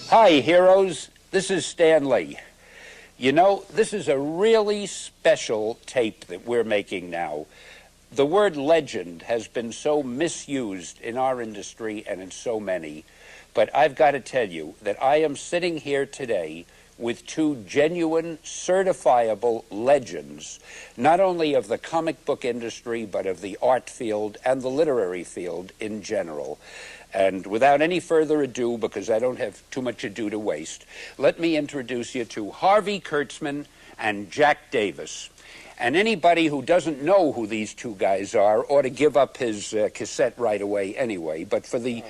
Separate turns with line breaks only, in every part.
Hi, heroes. This is Stan Lee. You know, this is a really special tape that we're making now. The word legend has been so misused in our industry and in so many, but I've got to tell you that I am sitting here today with two genuine, certifiable legends, not only of the comic book industry, but of the art field and the literary field in general. And without any further ado, because I don't have too much ado to waste, let me introduce you to Harvey Kurtzman and Jack Davis. And anybody who doesn't know who these two guys are ought to give up his cassette right away anyway. But for the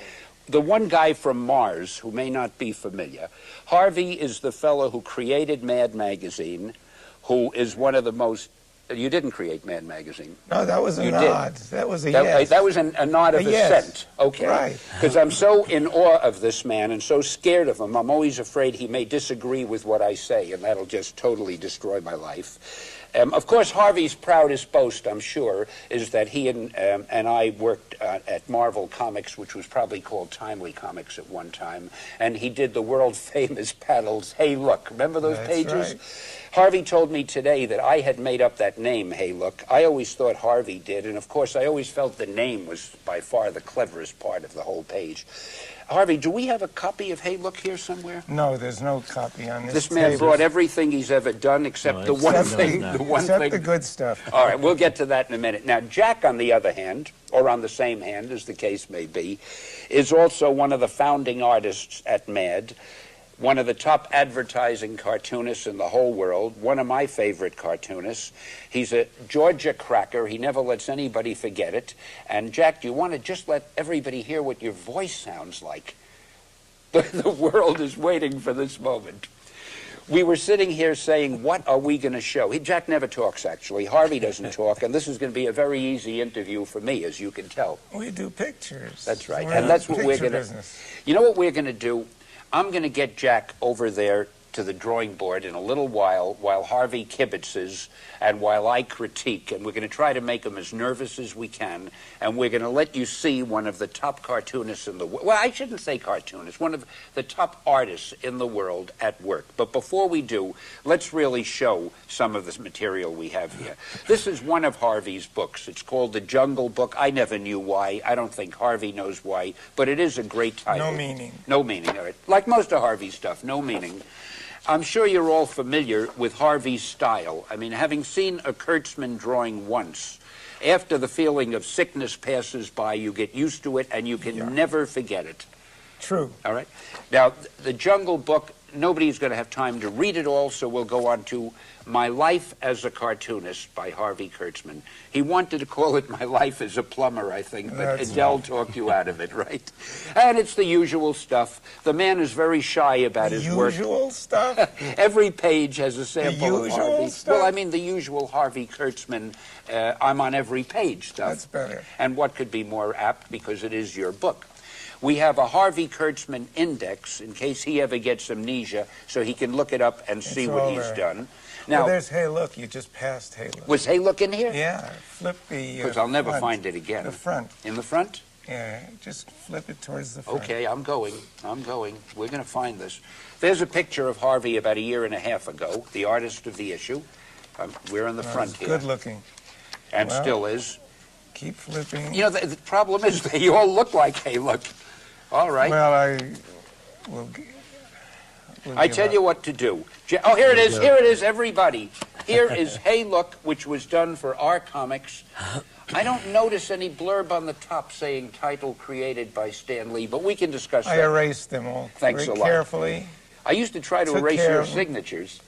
one guy from Mars who may not be familiar, Harvey is the fellow who created Mad Magazine, who is one of the most... You didn't create Mad Magazine.
No, that was a nod. That was a
yes. That was a nod of assent. Okay.
Right.
Because I'm so in awe of this man and so scared of him, I'm always afraid he may disagree with what I say, and that'll just totally destroy my life. Of course, Harvey's proudest boast, I'm sure, is that he and I worked at Marvel Comics, which was probably called Timely Comics at one time, and he did the world-famous panels, Hey Look. Remember those pages?
Right.
Harvey told me today that I had made up that name, Hey Look. I always thought Harvey did, and of course I always felt the name was by far the cleverest part of the whole page. Harvey, do we have a copy of Hey Look here somewhere?
No, there's no copy on this.
This man brought everything he's ever done except the one thing.
Except the good stuff.
All right, we'll get to that in a minute. Now, Jack, on the other hand, or on the same hand, as the case may be, is also one of the founding artists at MAD, one of the top advertising cartoonists in the whole world, one of my favorite cartoonists. He's a Georgia cracker. He never lets anybody forget it. And, Jack, do you want to just let everybody hear what your voice sounds like? The world is waiting for this moment. We were sitting here saying, what are we going to show? Jack never talks, actually. Harvey doesn't talk, and this is going to be a very easy interview for me, as you can tell.
We do pictures.
That's right.
And
that's what we're going to...
business.
You know what we're going to do? I'm going to get Jack over there to the drawing board in a little while Harvey kibitzes and while I critique, and we're going to try to make him as nervous as we can, and we're going to let you see one of the top cartoonists in the world. Well, I shouldn't say cartoonist, one of the top artists in the world at work. But before we do, let's really show some of this material we have here. This is one of Harvey's books. It's called The Jungle Book. I never knew why. I don't think Harvey knows why, but it is a great title.
No meaning.
No meaning, all right. Like most of Harvey's stuff, no meaning. I'm sure you're all familiar with Harvey's style. I mean, having seen a Kurtzman drawing once, after the feeling of sickness passes by, you get used to it and you can never forget it.
True.
All right? Now, The Jungle Book, nobody's going to have time to read it all, so we'll go on to My Life as a Cartoonist by Harvey Kurtzman. He wanted to call it My Life as a Plumber, I think, but Adele talked you out of it, right? And it's the usual stuff. The man is very shy about his work.
The usual stuff?
Every page has a sample of Harvey.
Stuff?
Well, I mean the usual Harvey Kurtzman, I'm on every page stuff.
That's better.
And what could be more apt, because it is your book. We have a Harvey Kurtzman index in case he ever gets amnesia, so he can look it up and see what he's done. Now,
well, there's Hey Look. You just passed Hey Look.
Was Hey Look in here?
Yeah. Flip the
because I'll never find it again.
The front.
In the front?
Yeah. Just flip it towards the front.
Okay, I'm going. We're going to find this. There's a picture of Harvey about a year and a half ago, the artist of the issue. We're in the front here.
Good looking.
And still is.
Keep flipping.
You know, the problem is they all look like Hey Look. All right.
Well,
I tell you what to do. Oh, here it is. Here it is, everybody. Here is Hey Look, which was done for our comics. I don't notice any blurb on the top saying title created by Stan Lee, but we can discuss that.
I erased them all
Thanks a lot.
Carefully.
I used to try to erase your signatures.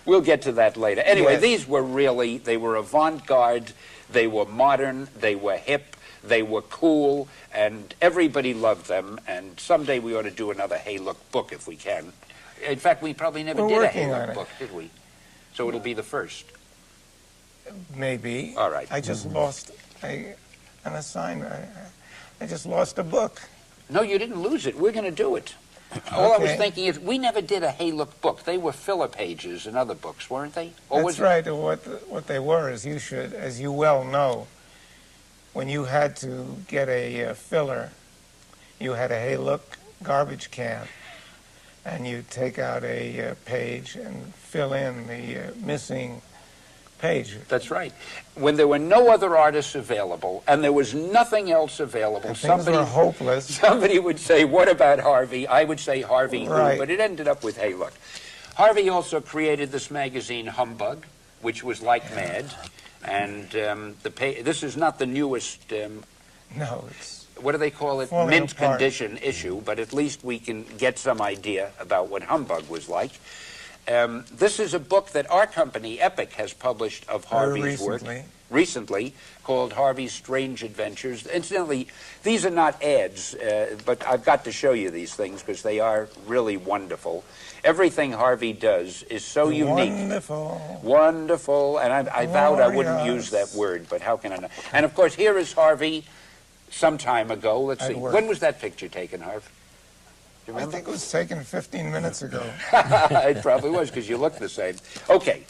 We'll get to that later. Anyway, these were really, they were avant-garde, they were modern, they were hip, they were cool, and everybody loved them, and someday we ought to do another Hey Look book if we can. In fact, we probably never did a Hey Look book, did we? So it'll be the first.
Maybe.
All right.
I just lost an assignment. I just lost a book.
No, you didn't lose it. We're going to do it. All I was thinking is we never did a Hey Look book. They were filler pages in other books, weren't they? Or
That's right. What they were, as you well know, when you had to get a filler, you had a Hey Look garbage can. and you take out a page and fill in the missing page.
That's right. When there were no other artists available and there was nothing else available,
And things were hopeless.
Somebody would say, what about Harvey? I would say Harvey
Right.
who, but it ended up with, hey, look. Harvey also created this magazine, Humbug, which was like mad. And this is not the newest,
No, it's
what do they call it,
falling
mint
apart.
condition issue, but at least we can get some idea about what Humbug was like. This is a book that our company, Epic, has published of Harvey's work recently, called Harvey's Strange Adventures. Incidentally, these are not ads, but I've got to show you these things because they are really wonderful. Everything Harvey does is so unique.
Wonderful.
Wonderful. And I vowed I wouldn't use that word, but how can I not? And of course, here is Harvey some time ago. Let's see. When was that picture taken, Harv? Do you
I
remember?
think it was taken 15 minutes ago.
It probably was, because you look the same. Okay,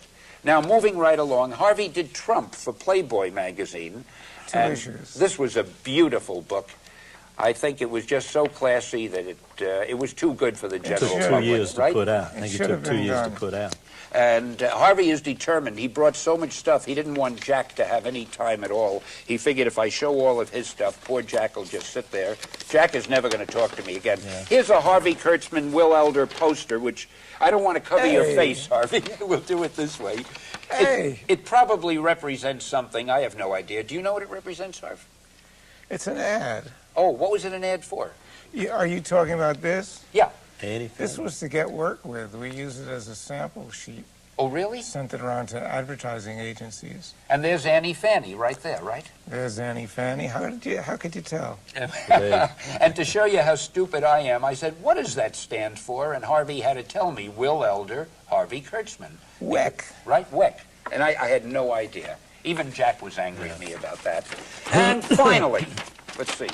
now moving right along, Harvey did Trump for Playboy magazine.
Two issues.
This was a beautiful book. I think it was just so classy that it was too good for the general
It took 2
public,
years to
right?
put out. I think it took 2 years to put out.
And Harvey is determined. He brought so much stuff. He didn't want Jack to have any time at all. He figured if I show all of his stuff, poor Jack will just sit there. Jack is never going to talk to me again. Yeah. Here's a Harvey Kurtzman, Will Elder poster, which I don't want to cover your face, Harvey. We'll do it this way.
Hey.
It probably represents something. I have no idea. Do you know what it represents, Harv?
It's an ad.
Oh, what was it an ad for?
Are you talking about this?
Yeah.
This was to get work with. We used it as a sample sheet.
Oh, really?
Sent it around to advertising agencies.
And there's Annie Fanny right there, right?
There's Annie Fanny. How could you tell?
And to show you how stupid I am, I said, what does that stand for? And Harvey had to tell me, Will Elder, Harvey Kurtzman.
WEC.
Right, WEC. And I had no idea. Even Jack was angry at me about that. And finally, let's see.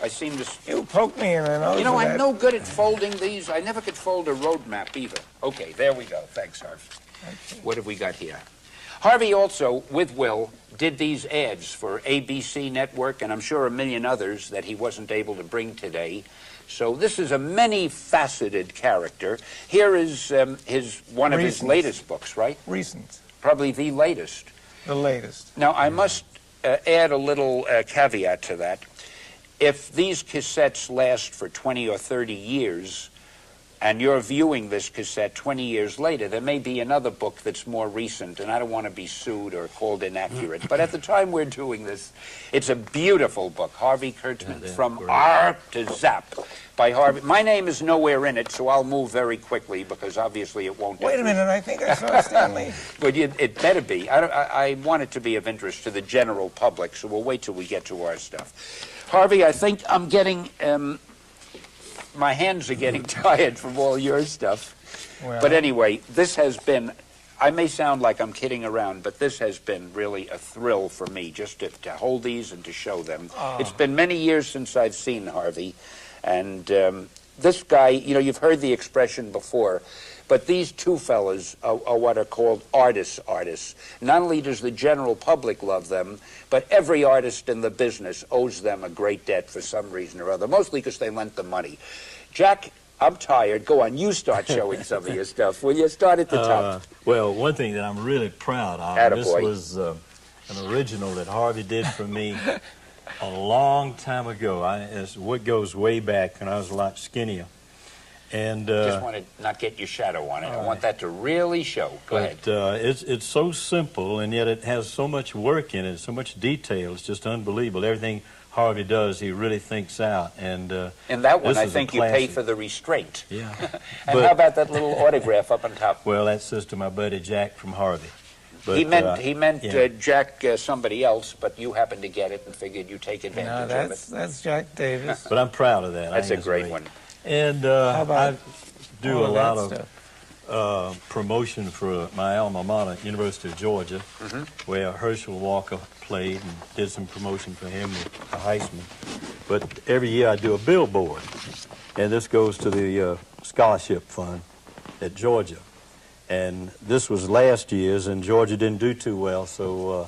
I seem to...
You poked me in the nose.
You know, I'm no good at folding these. I never could fold a road map either. Okay, there we go. Thanks, Harv. Okay. What have we got here? Harvey also, with Will, did these ads for ABC Network, and I'm sure a million others that he wasn't able to bring today. So this is a many-faceted character. Here is one of his latest books, right?
Recent.
Probably the latest.
The latest.
Now, I must add a little caveat to that. If these cassettes last for 20 or 30 years, and you're viewing this cassette 20 years later, there may be another book that's more recent, and I don't want to be sued or called inaccurate. But at the time we're doing this, it's a beautiful book, Harvey Kurtzman, From Arp to Zap, by Harvey. My name is nowhere in it, so I'll move very quickly, because obviously it won't...
Wait a minute, I think I saw Stanley.
But it better be. I want it to be of interest to the general public, so we'll wait till we get to our stuff. Harvey, I think I'm getting... my hands are getting tired from all your stuff. Well, but anyway, this has been... I may sound like I'm kidding around, but this has been really a thrill for me, just to hold these and to show them. Oh. It's been many years since I've seen Harvey. And this guy, you know, you've heard the expression before, but these two fellas are what are called artists. Not only does the general public love them, but every artist in the business owes them a great debt for some reason or other, mostly because they lent them money. Jack, I'm tired. Go on, you start showing some of your stuff. Will you start at the top?
Well, one thing that I'm really proud of,
Attaboy.
This was an original that Harvey did for me a long time ago. It's what goes way back when I was a lot skinnier. And
just want to not get your shadow on it. I want that to really show. Go ahead.
It's so simple, and yet it has so much work in it, so much detail. It's just unbelievable. Everything Harvey does, he really thinks out. And
in that one, I think you pay for the restraint.
Yeah.
And how about that little autograph up on top?
Well, that's just to my buddy Jack from Harvey. But,
he meant yeah. Jack somebody else, but you happened to get it and figured you take advantage of it.
That's Jack Davis.
But I'm proud of that.
That's a great one.
And I do a lot of promotion for my alma mater, University of Georgia, where Herschel Walker played and did some promotion for him with the Heisman. But every year I do a billboard, and this goes to the scholarship fund at Georgia. And this was last year's, and Georgia didn't do too well, so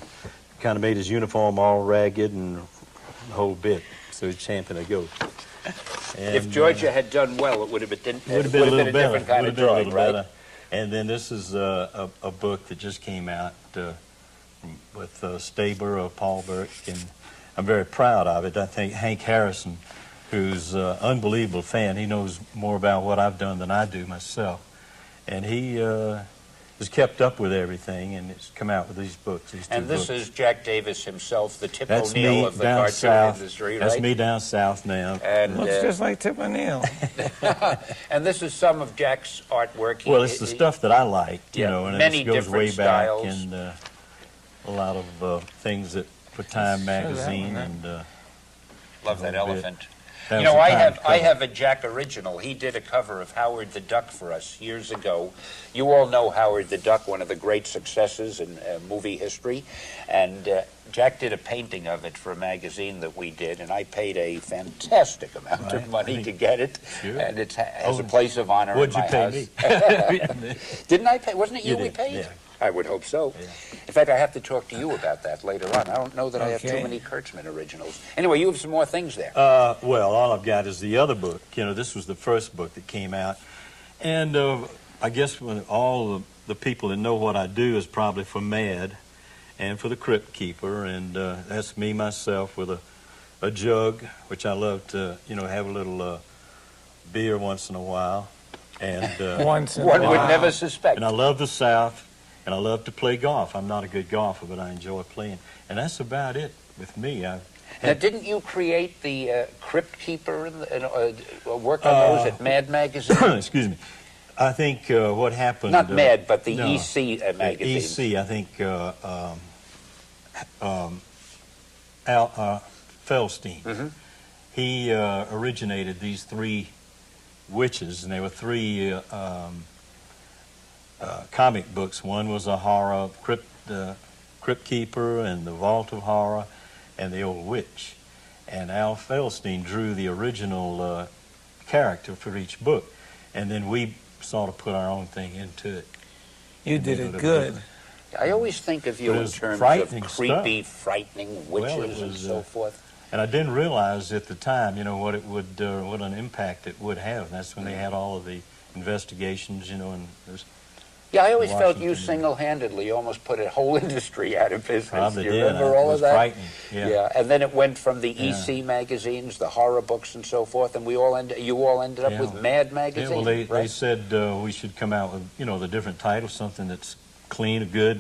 kind of made his uniform all ragged and the whole bit, so he's champing a goat.
If Georgia had done well, it would have been,
would have been a little better.
different kind of drawing, right?
Better. And then this is a book that just came out with Staber of Paul Burke, and I'm very proud of it. I think Hank Harrison, who's an unbelievable fan, he knows more about what I've done than I do myself, and he has kept up with everything, and it's come out with these books.
And this is Jack Davis himself, the Tip
That's
O'Neill
me
of the
down
cartoon
south.
industry,
That's
right?
me down south now.
And,
Looks just like Tip O'Neill.
and this is some of Jack's artwork.
Well, it's the stuff that I liked, you know, and
many
it goes
different
way
styles.
back, and a lot of things that for Time magazine, and
Love that elephant.
That
You know,
was a
I
Time
have
cover.
a Jack original. He did a cover of Howard the Duck for us years ago. You all know Howard the Duck, one of the great successes in movie history, and Jack did a painting of it for a magazine that we did, and I paid a fantastic amount of money to get it,
Sure.
and it has a place of honor in
What'd
my
you pay
house.
me?
Didn't I pay? Wasn't it you,
You
we
did,
paid?
yeah.
I would hope so.
Yeah.
In fact, I have to talk to you about that later on. I don't know that I have too
Okay.
many Kurtzman originals. Anyway, you have some more things there.
Well, all I've got is the other book. You know, this was the first book that came out, and I guess when all the people that know what I do is probably for Mad and for the Crypt Keeper, and that's me myself with a jug, which I love to, you know, have a little beer once in a while, and
Once in a
One
while.
would never suspect.
and I love the South, and I love to play golf. I'm not a good golfer, but I enjoy playing, and that's about it with me.
Now, didn't you create the Crypt Keeper and work on those at Mad Magazine?
Excuse me. I think what happened.
Not Mad, but the
no,
EC magazine.
EC, I think Al Feldstein.
Mm-hmm.
He originated these three witches, and they were three comic books. One was a horror, Crypt Keeper, and the Vault of Horror, and the Old Witch. And Al Feldstein drew the original character for each book, and then we sort of put our own thing into it.
You did it good.
I always think of you
But it
in
was
terms of
frightening
creepy, frightening witches
Well, it
and
was,
so forth.
And I didn't realize at the time, you know, what it would, what an impact it would have. And that's when they had all of the investigations, you know, and there's
Yeah, I always felt you
Washington.
single-handedly almost put a whole industry out of business.
probably
Do you
did.
remember
It
all
was
of that?
frightening. Yeah.
And then it went from the
Yeah.
EC magazines, the horror books, and so forth, and you all ended up
Yeah.
with Mad
Yeah,
magazine.
well, they
right?
said we should come out with, you know, the different titles, something that's clean, good,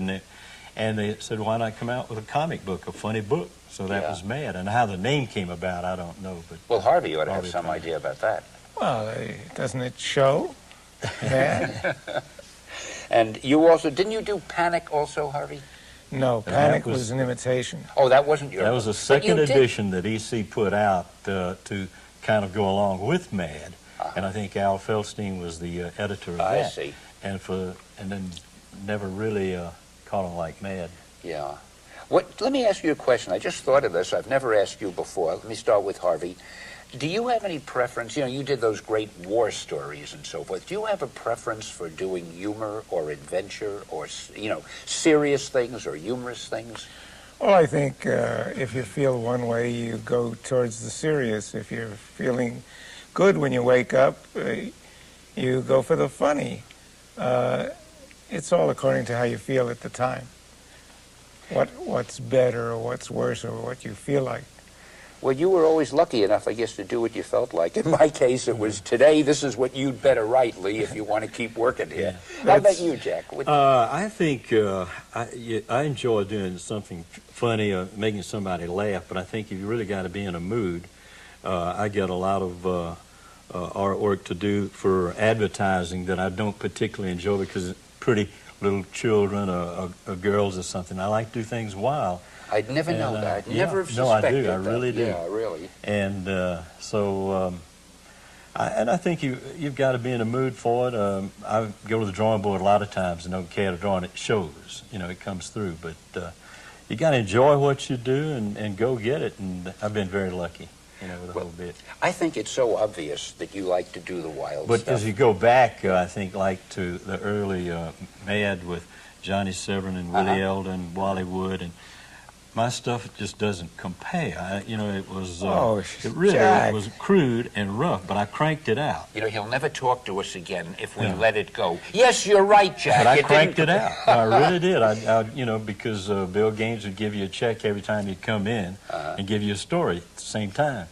and they said, why not come out with a comic book, a funny book? So that
Yeah.
was Mad. And how the name came about, I don't know. But
Well, Harvey ought to have
Harvey
some
probably.
idea about that.
Well, doesn't it show? Mad?
And you also, didn't you do Panic also, Harvey?
No,
that
Panic
was-
was an imitation.
Oh, that wasn't your
that was a
But you
second
did-
edition that EC put out to kind of go along with Mad. And I think Al Feldstein was the editor of
I
that.
see.
And then never really caught on like Mad.
Yeah. Let me ask you a question. I just thought of this. I've never asked you before. Let me start with Harvey. Do you have any preference? You know, you did those great war stories and so forth. Do you have a preference for doing humor or adventure or, you know, serious things or humorous things?
Well, I think if you feel one way, you go towards the serious. If you're feeling good when you wake up, you go for the funny. It's all according to how you feel at the time. What's better or what's worse or what you feel like.
Well, you were always lucky enough, I guess, to do what you felt like. In my case, it was today, this is what you'd better write, Lee, if you want to keep working here. How about you, Jack?
I think I enjoy doing something funny or making somebody laugh, but I think you really got to be in a mood. I get a lot of artwork to do for advertising that I don't particularly enjoy because it's pretty little children or girls or something. I like to do things wild.
I'd never know that. I'd
yeah.
never have
No, I
suspected
do. I
that.
really do.
Yeah, really.
And so I think you've got to be in a mood for it. I go to the drawing board a lot of times and don't care to draw, and it shows. You know, it comes through. But you got to enjoy what you do and go get it. And I've been very lucky, you know, with the whole bit.
I think it's so obvious that you like to do the wild
But
stuff.
as you go back, I think, like to the early Mad with Johnny Severin and Willie Eldon, Wally Wood, and my stuff just doesn't compare. You know, it was it
Jack.
was crude and rough, but I cranked it out.
You know, he'll never talk to us again if we let it go. Yes, you're right, Jack.
But I cranked it out. I really did. I you know, because Bill Gaines would give you a check every time you'd come in and give you a story at the same time.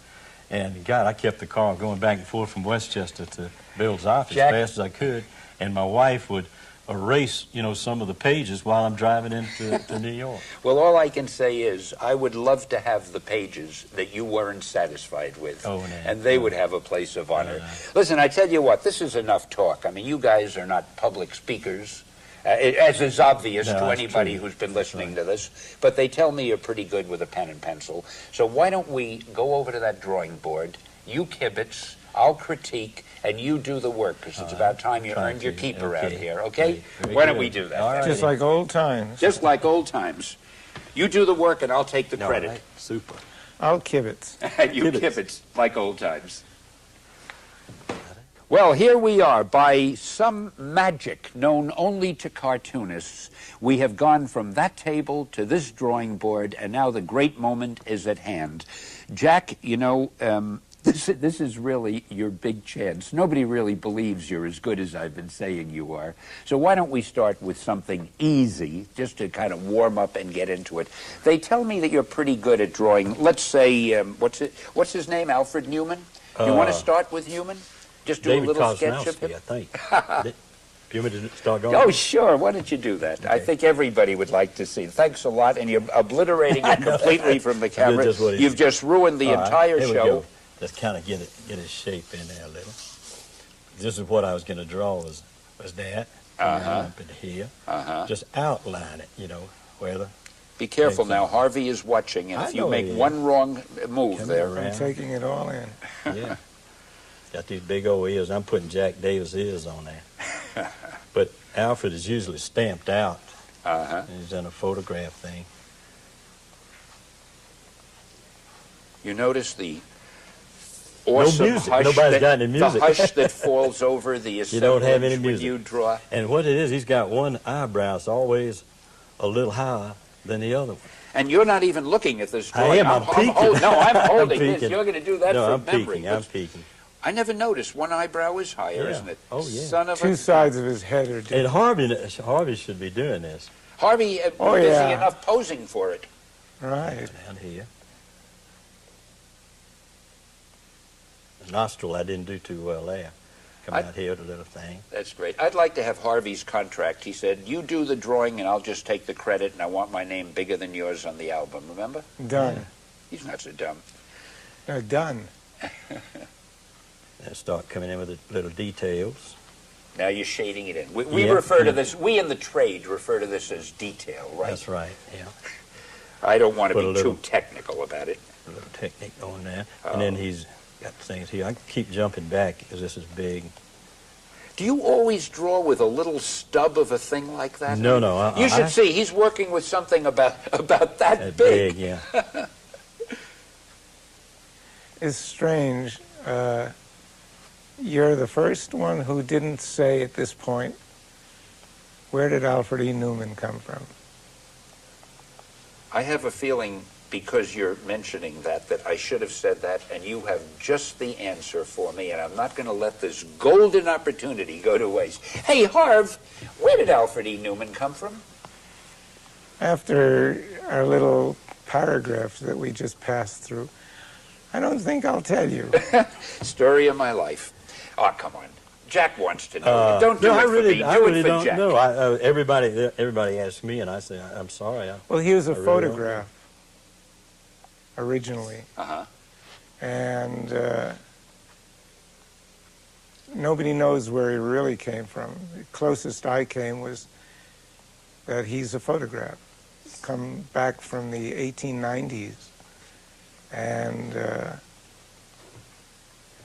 And God, I kept the car going back and forth from Westchester to Bill's office as fast as I could, and my wife would erase, you know, some of the pages while I'm driving into New York.
Well, all I can say is I would love to have the pages that you weren't satisfied with, and they would have a place of honor. Listen, I tell you what, this is enough talk. I mean, you guys are not public speakers, as is obvious to anybody who's been listening to this, but they tell me you're pretty good with a pen and pencil. So why don't we go over to that drawing board, you kibitz, I'll critique, and you do the work, because it's about time you earned your keep around here, okay? Why don't we do that?
Right.
Just like old times.
Just like old times. You do the work, and I'll take the credit.
Right. Super.
I'll kibitz.
And you kibitz, like old times. Well, here we are. By some magic known only to cartoonists, we have gone from that table to this drawing board, and now the great moment is at hand. Jack, you know, this is really your big chance. Nobody really believes you're as good as I've been saying you are. So why don't we start with something easy, just to kind of warm up and get into it. They tell me that you're pretty good at drawing. Let's say, what's his name, Alfred Newman? You want to start with Newman? Just do
David
a little sketch of him?
I think. Do you want me to start going?
Oh, sure. Why don't you do that? Okay. I think everybody would like to see. Thanks a lot. And you're obliterating it completely from the camera. You've just ruined the entire show.
Just kind of get his shape in there a little. This is what I was going to draw was that. Up in here. Just outline it, you know, where the...
Be careful now. Harvey is watching, and if you make one wrong move there...
I'm taking it all in.
Yeah. Got these big old ears. I'm putting Jack Davis ears on there. But Alfred is usually stamped out. He's done a photograph thing.
You notice the awesome hush,
Nobody's got any music.
The hush that falls over the assemblage
you don't have any music.
when you draw.
And what it is, he's got one eyebrow. It's always a little higher than the other one.
And you're not even looking at this drawing.
I am. I'm peeking.
I'm holding
I'm
this. You're going to do that
no,
from
I'm
memory.
Peeking. I'm peeking.
I never noticed. One eyebrow is higher, isn't it?
Oh, yeah.
Son of
Two sides of his head are different.
And Harvey should be doing this.
Harvey is busy enough posing for it.
Right.
Down here. The nostril I didn't do too well there. Come out here with a little thing.
That's great. I'd like to have Harvey's contract. He said, you do the drawing and I'll just take the credit, and I want my name bigger than yours on the album. Remember?
Done.
Yeah. He's not so dumb.
Done.
And start coming in with the little details.
Now you're shading it in. We refer to this, we in the trade refer to this as detail, right?
That's right, yeah.
I don't want to be too technical about it.
A little technique on there. And then he's got things here. I can keep jumping back because this is big.
Do you always draw with a little stub of a thing like that?
No.
You should see, he's working with something about that big.
Yeah.
It's strange. You're the first one who didn't say at this point, where did Alfred E. Newman come from?
I have a feeling, because you're mentioning that I should have said that, and you have just the answer for me, and I'm not going to let this golden opportunity go to waste. Hey, Harv, where did Alfred E. Newman come from?
After our little paragraphs that we just passed through, I don't think I'll tell you.
Story of my life. Oh, come on. Jack wants to know. Don't do it for me.
I
Do
really
it for
don't
Jack.
know. Everybody asks me, and I say, I'm sorry.
Well, he was a photograph originally. And nobody knows where he really came from. The closest I came was that he's a photograph, come back from the 1890s. And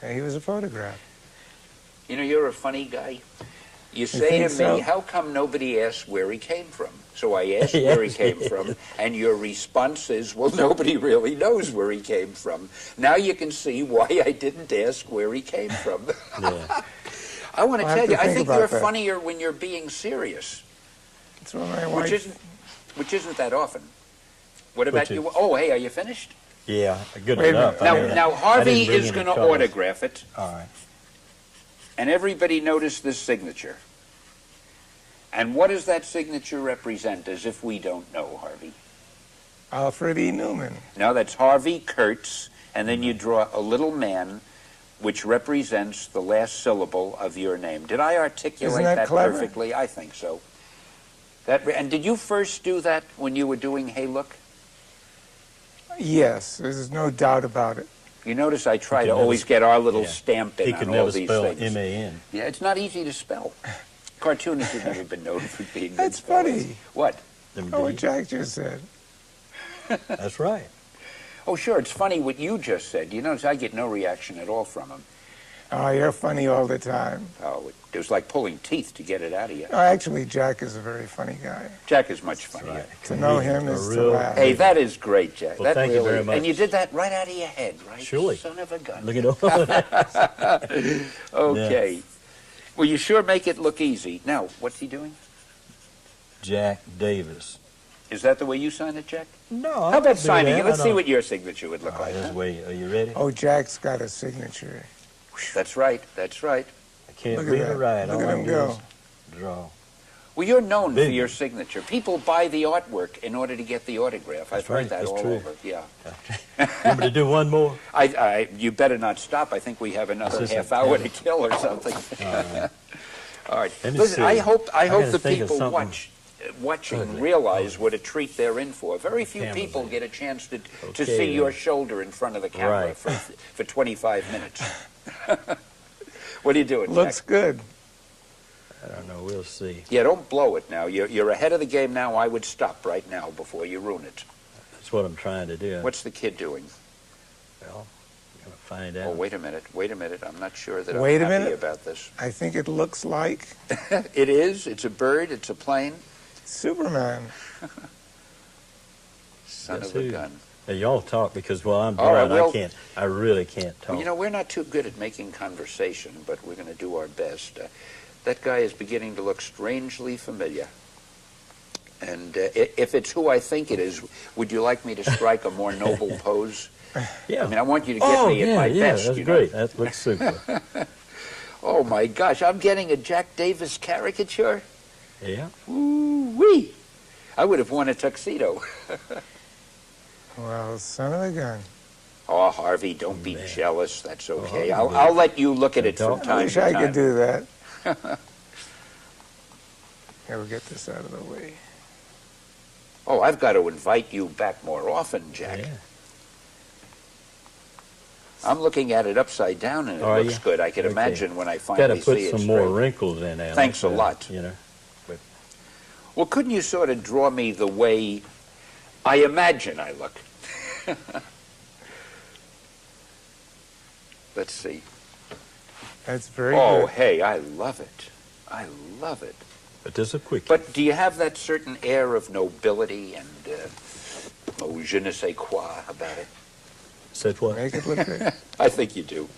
he was a photograph.
You know, you're a funny guy. You say to me, how come nobody asks where he came from? So I asked where he came from, and your response is, well, nobody really knows where he came from. Now you can see why I didn't ask where he came from. I want to tell you, I think you're funnier when you're being serious.
That's what my wife...
Which isn't that often. What about you? Oh, hey, are you finished?
Yeah, good
Wait a
enough.
minute.
Now Harvey
bring
is
any
going to
colors.
autograph it,
All right.
and everybody notice this signature. And what does that signature represent, as if we don't know, Harvey?
Alfred E. Newman.
No, that's Harvey Kurtz, and then you draw a little man, which represents the last syllable of your name. Did I articulate
Isn't that clever?
perfectly? I think so. And did you first do that when you were doing Hey Look?
Yes, there's no doubt about it.
You notice I try
He
to
could never
always get our little
yeah.
stamp in
He
on
could
all
never
these
spell
things.
M-A-N.
Yeah, it's not easy to spell. Cartoonists have never been known for being
That's
good spellers.
funny.
What?
Them
Oh, what
D's.
Jack just said.
That's right.
Oh, sure, it's funny what you just said. You notice I get no reaction at all from him.
Oh, you're funny all the time.
Oh, it was like pulling teeth to get it out of you.
No, actually, Jack is a very funny guy.
Jack is much
That's
funnier.
right.
To know
He's
him
a
is to
real-
laugh.
Hey, that is great, Jack.
Well,
that
thank you
really,
very much.
And you did that right out of your head, right?
Surely.
Son of a gun.
Look at all that.
Okay. Well, you sure make it look easy. Now, what's he doing?
Jack Davis.
Is that the way you sign it, Jack?
No.
How about signing it? Let's see
what.
what your signature would look
All
like.
right,
huh?
this way. Are you ready?
Oh, Jack's got a signature.
That's right. That's right.
I can't
Look at
read
that.
or write.
Look
All
at
I
him
do
go.
is draw.
Well, you're known for
Big.
your signature. People buy the artwork in order to get the autograph. I've
That's
heard
right.
that
That's
all
true.
over. Yeah.
You want me to do one more?
You better not stop. I think we have another
This is
half
a
hour
ten.
to kill or something.
All right.
All right.
Let me
Listen,
see.
I hope
gotta
the
think of
people
something
watching
ugly.
realize what a treat they're in for. Very few
Camera's
people
there.
get a chance to
Okay,
see
then.
your shoulder in front of the camera
Right.
for 25 minutes. What are you doing,
Looks
Jack?
good.
I don't know. We'll see.
Yeah, don't blow it now. You're ahead of the game now. I would stop right now before you ruin it.
That's what I'm trying to do.
What's the kid doing?
Well, I'm going to find out.
Oh, wait a minute. Wait a minute. I'm not sure that
Wait a
I'm happy
minute.
about this.
I think it looks like
It is. It's a bird. It's a plane.
Superman.
Son
Guess
of a
who?
gun.
Now, y'all talk because while I'm
All right,
drawing,
well-
I really can't talk.
Well, you know, we're not too good at making conversation, but we're going to do our best. That guy is beginning to look strangely familiar. And if it's who I think it is, would you like me to strike a more noble pose?
yeah.
I mean, I want you to get me at my best.
That's
you know?
great. That looks super.
Oh, my gosh. I'm getting a Jack Davis caricature?
yeah.
Ooh-wee. I would have worn a tuxedo.
Well, son of a gun.
Oh, Harvey, don't be
Man.
jealous. That's okay.
Harvey.
I'll let you look at it
Don't-
from
I
time
wish
to
I
time.
could do that. Here, we'll get this out of the way.
Oh, I've got to invite you back more often, Jack.
Yeah.
I'm looking at it upside down, and it
Are
looks
you?
good. I can
Okay.
imagine when I
Got
finally
to put
see it
some more
straight.
wrinkles in there.
Thanks
like
a
that,
lot.
You know.
Well, couldn't you sort of draw me the way I imagine I look? Let's see.
That's very
Oh,
good.
hey, I love it. I love it.
But there's a quickie.
But do you have that certain air of nobility and, oh, je ne sais quoi about it?
Said what?
Make it look good.
I think you do.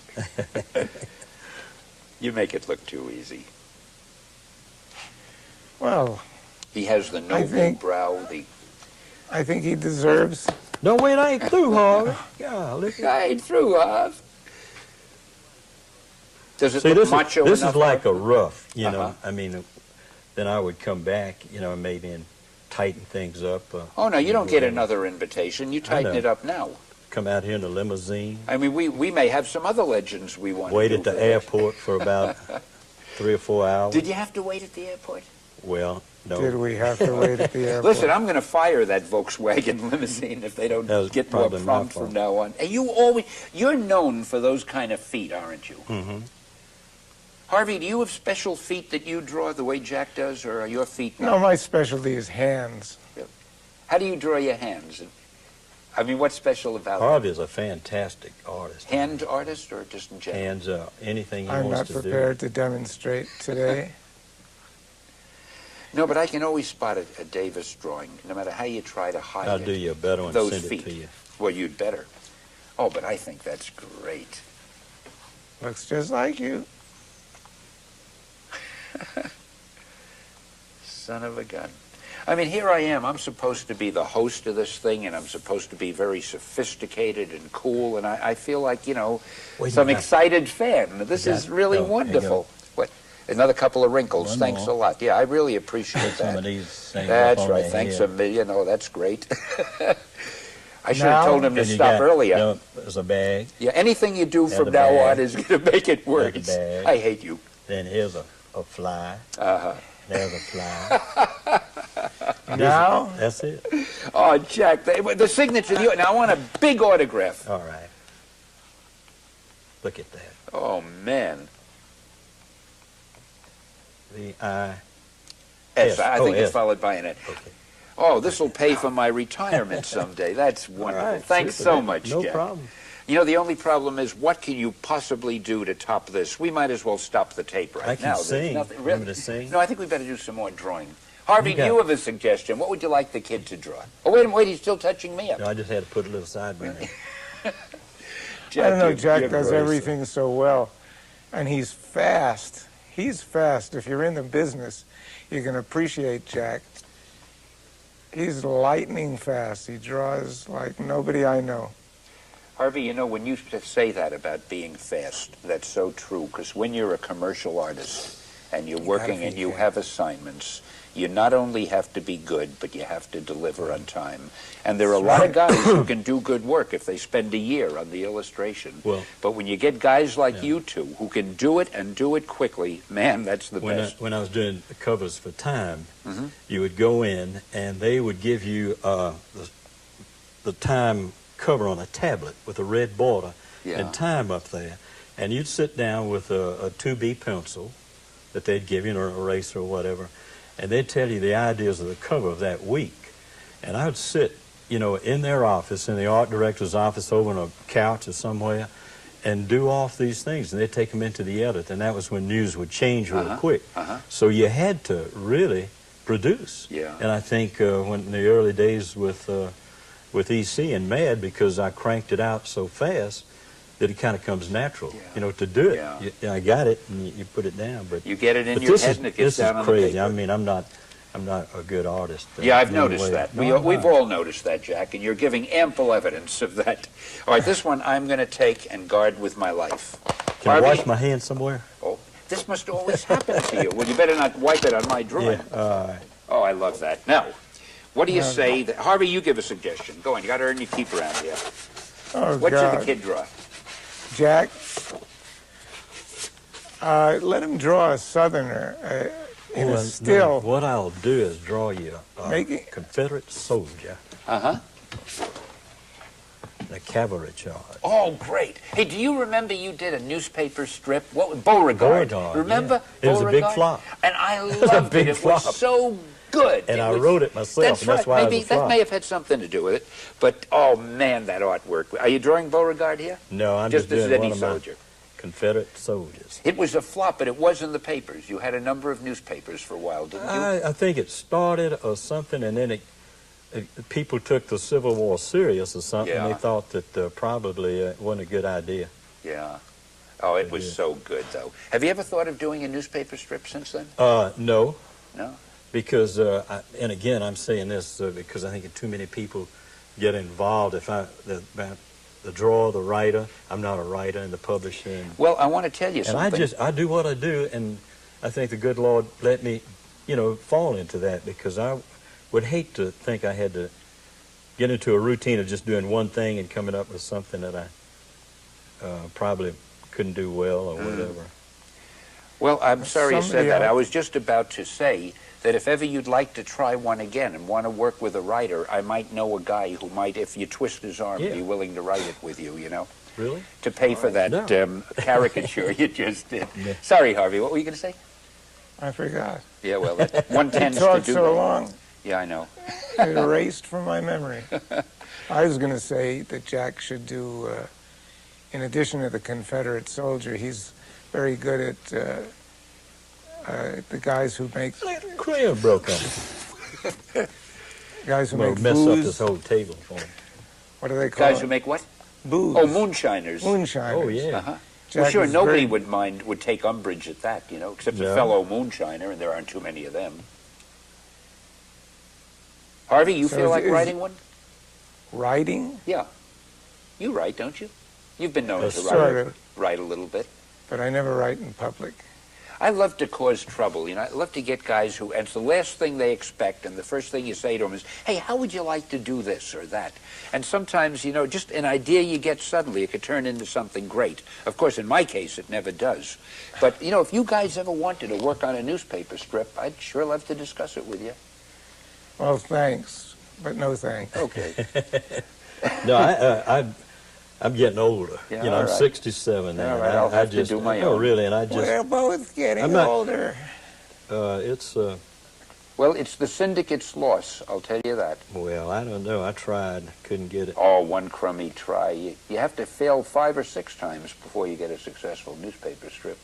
You make it look too easy.
Well,
He has the noble
think-
brow, the...
I think he deserves.
No, wait, I ain't through, Harvey. Golly.
I ain't through, Harv. Does it
See,
look
this
macho
is
enough?
like
Harv?
a rough, you know.
Uh-huh.
I mean, then I would come back, you know, maybe and tighten things up.
Oh, no, you don't get
whatever.
another invitation. You tighten
know.
it up now.
Come out here in a limousine,
I mean, we may have some other legends we want
wait
to
at
do
the
for that.
airport for about 3 or 4 hours.
Did you have to wait at the airport?
Well, no.
Did we have to wait at the airport?
Listen, I'm going to fire that Volkswagen limousine if they don't
That was
get more
probably my
prompt
fault.
from now on. And you're known for those kind of feet, aren't you?
Mm-hmm.
Harvey, do you have special feet that you draw the way Jack does, or are your feet
No, my specialty is hands.
How do you draw your hands? I mean, what's special about them?
Harvey is a fantastic artist.
Hand artist or just in general?
Hands up. Anything he
I'm
wants
not
to
prepared to demonstrate today.
No, but I can always spot a Davis drawing, no matter how you try to hide
do. I'll
it.
do you a better one and
Those
send
feet.
it to you.
Well, you'd better. Oh, but I think that's great.
Looks just like you.
Son of a gun. I mean, here I am. I'm supposed to be the host of this thing, and I'm supposed to be very sophisticated and cool, and I feel like, you know, some excited fan. This is really wonderful. What? Another couple of wrinkles. Thanks a lot. Yeah, I really appreciate that.
Some of these things
that's right. Thanks a million. Oh, that's great. I should have told him to stop earlier.
No, there's a bag.
Yeah, anything you do from now on is going to make it worse. I hate you.
Then here's a fly.
Uh-huh.
There's a fly.
Now?
That's it.
Oh, Jack, the signature. Now, I want a big autograph.
All right. Look at that.
Oh, man.
V-I...
S. I think it's followed by an S.
Okay.
Oh, this will pay for my retirement someday. That's wonderful.
Right,
Thanks so much,
No
Jack.
problem.
You know, the only problem is, what can you possibly do to top this? We might as well stop the tape right now.
I can sing.
Nothing, really.
Want me to sing?
No, I think we better do some more drawing. Harvey, do you have a suggestion? What would you like the kid to draw? Oh, wait, he's still touching me up.
No, I just had to put a little sideburn in.
I don't know, Jack does everything so well. And he's fast. He's fast. If you're in the business, you can appreciate Jack. He's lightning fast. He draws like nobody I know.
Harvey, you know, when you say that about being fast, that's so true. Because when you're a commercial artist and you're working and you have assignments, you not only have to be good, but you have to deliver on time. And there are a lot of guys who can do good work if they spend a year on the illustration.
Well,
but when you get guys like you two who can do it and do it quickly, man, that's the best.
When I was doing the covers for Time, you would go in and they would give you the Time cover on a tablet with a red border and Time up there. And you'd sit down with a 2B pencil that they'd give you, or an eraser or whatever, and they'd tell you the ideas of the cover of that week. And I would sit, you know, in their office, in the art director's office, over on a couch or somewhere, and do off these things. And they'd take them into the edit, and that was when news would change real quick. So you had to really produce. And I think when in the early days with EC and Mad, because I cranked it out so fast, that it kind of comes natural, you know, to do it. I got it, and you put it down. But
you get it in your head, and it gets down on the paper.
This is crazy. I mean, I'm not a good artist.
Yeah, I've noticed that. We've all noticed that, Jack, and you're giving ample evidence of that. All right, this one I'm going to take and guard with my life.
Can I wash my hands somewhere?
Oh, this must always happen to you. Well, you better not wipe it on my drawing. Oh, I love that. Now, what do you say? Harvey, you give a suggestion. Go on. You got to earn your keep around here.
Oh,
what should the kid draw?
Jack, let him draw a Southerner in a still.
No, what I'll do is draw you a Confederate soldier. A cavalry charge.
Oh, great. Hey, do you remember you did a newspaper strip? What, Beauregard. Remember?
Yeah. It was a big flop.
And I loved it. It was so good.
And I wrote it myself. That's why
maybe that may have had something to do with it. But, oh, man, that artwork. Are you drawing Beauregard here?
No, I'm just doing one of my Confederate soldiers.
It was a flop, but it was in the papers. You had a number of newspapers for a while, didn't you?
I think it started or something, and then people took the Civil War serious or something. They thought that probably it wasn't a good idea.
Yeah. Oh, it was so good, though. Have you ever thought of doing a newspaper strip since then?
No.
No?
Because, and again, I'm saying this because I think too many people get involved. If the drawer, the writer, I'm not a writer, and the publisher. And,
well, I want to tell you something.
And I do what I do, and I think the good Lord let me, you know, fall into that, because I would hate to think I had to get into a routine of just doing one thing and coming up with something that I probably couldn't do well or whatever.
Well, I'm sorry you said that. I was just about to say that if ever you'd like to try one again and want to work with a writer, I might know a guy who might, if you twist his arm, be willing to write it with you, you know?
Really?
To pay for that caricature you just did. Sorry, Harvey, what were you going to say?
I forgot.
Yeah, well, one tends to do
so long.
Yeah, I know.
It erased from my memory. I was going to say that Jack should do, in addition to the Confederate soldier, he's very good at the guys who make...
Crayon broke on.
Guys who make
mess
booze.
up this whole table for him.
What do they call
Guys who make what?
Booze.
Oh, moonshiners.
Moonshiners.
Oh, yeah.
Well, sure, nobody would take umbrage at that, you know, except a fellow moonshiner, and there aren't too many of them. Harvey, you
So
feel like
is-
writing one?
Writing?
Yeah. You write, don't you? You've been known to
Sort of,
write a little bit.
but I never write in public.
I love to cause trouble. You know, I love to get guys who, and it's the last thing they expect, and the first thing you say to them is, hey, how would you like to do this or that? And sometimes, you know, just an idea you get suddenly, it could turn into something great. Of course, in my case, it never does. But, you know, if you guys ever wanted to work on a newspaper strip, I'd sure love to discuss it with you.
Well, thanks, but no thanks.
Okay.
No, I'm getting older.
Yeah,
you know,
all
I'm
right.
67 now.
All right, I'll have to do my
Oh,
own.
really? And I just,
We're both getting
I'm not-
older.
it's,
Well, it's the syndicate's loss, I'll tell you that.
well, I don't know. I tried, couldn't get it.
Oh, one crummy try. You have to fail 5 or 6 times before you get a successful newspaper strip.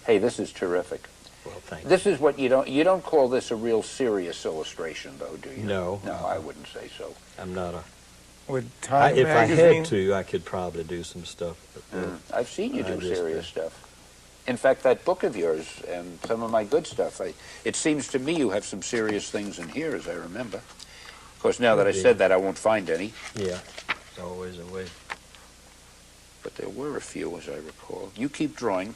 Hey, this is terrific.
Well, thank you.
This is what you don't call this a real serious illustration, though, do you?
No.
No, I wouldn't say so.
I'm not a.
Would Time
If I
magazine?
had to, I could probably do some stuff. But,
I've seen you
I
do
just,
serious stuff. In fact, that book of yours and some of my good stuff, it seems to me you have some serious things in here, as I remember. Of course, now that I
Maybe.
said that, I won't find any,
Yeah, it's always a way.
but there were a few, as I recall. You keep drawing.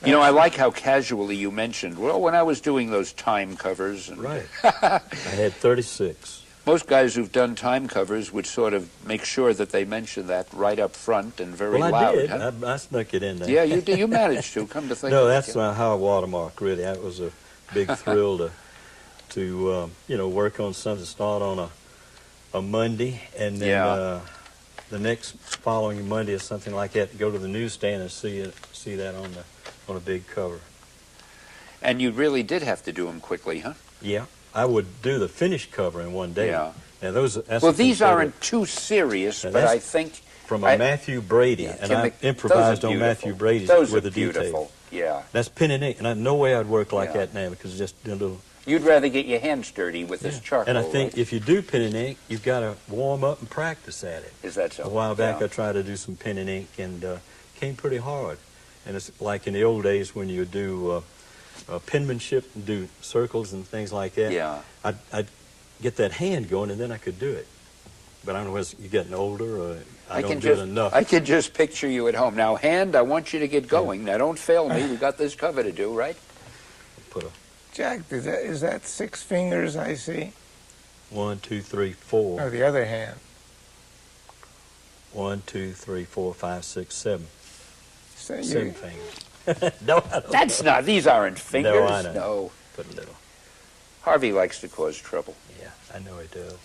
You know, I like how casually you mentioned, well, when I was doing those Time covers. And
Right. I had 36.
most guys who've done Time covers would sort of make sure that they mention that right up front and very
Well,
loud.
I did.
Huh?
I snuck it in there.
Yeah, you did. You managed to, come to think
No,
of
that's
it.
my high watermark, really. That was a big thrill to you know, work on something, start on a Monday, and then
Yeah.
the next following Monday or something like that, go to the newsstand and see that on a big cover.
And you really did have to do them quickly, huh?
Yeah, I would do the finished cover in one day.
Yeah.
Now that's
Well, these
considered
aren't too serious,
Now,
but
that's
I think
from
I-
a Matthew Brady,
Yeah,
and
Kim,
I
those
improvised
are
on Matthew
beautiful.
Brady's
Those
with
are
the
beautiful.
detail.
Yeah.
That's pen and ink, and I no way I'd work like
Yeah.
that now because it's just a little.
You'd rather get your hands dirty with this charcoal,
And I think
right?
if you do pen and ink, you've got to warm up and practice at it.
Is that so?
A while back,
Yeah.
I tried to do some pen and ink, and came pretty hard. And it's like in the old days when you would do penmanship and do circles and things like that.
Yeah.
I'd get that hand going, and then I could do it. But I don't know whether you're getting older or I don't do it enough.
I can just picture you at home. Now, hand, I want you to get going. Now, don't fail me. We got this cover to do, right?
Put a
Jack, is that 6 fingers I see?
1, 2, 3, 4.
No, the other hand.
1, 2, 3, 4, 5, 6, 7.
So
7 fingers. No, I don't.
That's not, these aren't fingers.
No, I know.
No.
Put a little.
Harvey likes to cause trouble.
Yeah, I know it does.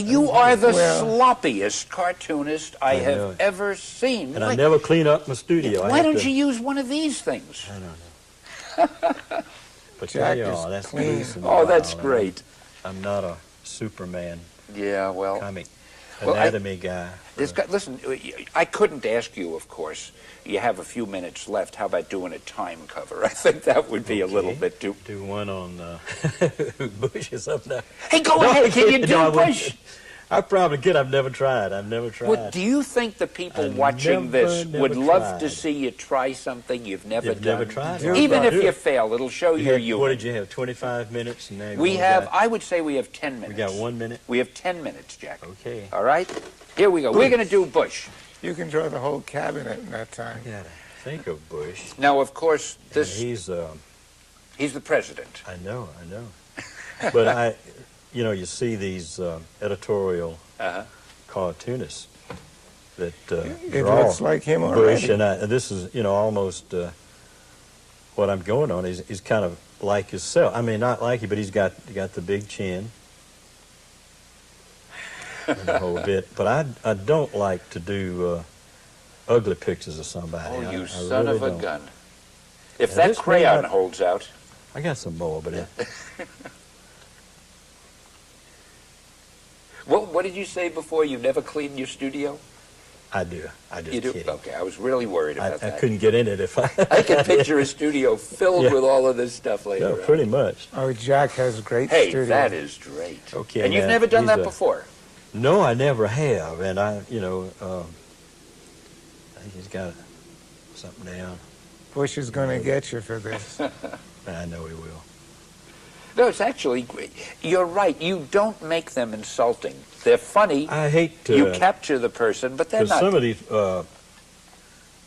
You are the
Well-
sloppiest cartoonist I
I know
have
it.
ever seen.
And I never clean up my studio. I
Why
have
don't
to-
you use one of these things?
I don't know. But
Jack
there you
is
are. That's
clean.
loose and
Oh, that's
wild, and
great.
I'm not a Superman
Yeah, well,
comic
Well,
anatomy guy.
this guy, listen, I couldn't ask you, of course. You have a few minutes left. How about doing a Time cover? I think that would be a little
Okay.
bit too...
Do one on Bush or something.
Hey, go ahead. Can you do
No, I wouldn't.
Bush?
I probably could. I've never tried.
Well, do you think the people
I
watching this
never
would love to
tried.
see you try something you've never
You've
done?
never tried
Do
it?
Even
it.
if you fail, it'll show
You
you're
had-
human.
What did you have, 25 minutes? And now
We
we
have,
got-
I would say we have 10 minutes.
We got 1 minute?
We have 10 minutes, Jack.
Okay.
All right? Here we go. We're going to do Bush.
You can draw the whole cabinet in that time.
I gotta think of Bush.
Now, of course,
And
this
he's,
he's the president.
I know. But you see these editorial
Uh-huh.
cartoonists that
It
draw
looks like him
Bush,
already.
and this is, almost what I'm going on. He's kind of like himself. I mean, not like you, but he's got the big chin and the whole bit. But I don't like to do ugly pictures of somebody.
Oh,
I
you son
really
of a
don't.
gun. If
Now,
that
this may
crayon
not-
holds out,
I got some more, but
what did you say before? You never cleaned your studio?
I do. I just
You do?
kidding.
Okay, I was really worried
I
about that.
couldn't get in it if I.
I can picture a studio filled
Yeah.
with all of this stuff later
No,
on.
pretty much.
Oh, Jack has a great
Hey,
studio.
that is great.
Okay,
And you've
now,
never done
he's
that
a-
before?
No, I never have, and I think he's got something down.
Bush is going to get you for this.
I know he will.
No, it's actually great. You're right. You don't make them insulting. They're funny.
I hate to...
You capture the person, but they're
Because
not.
some of these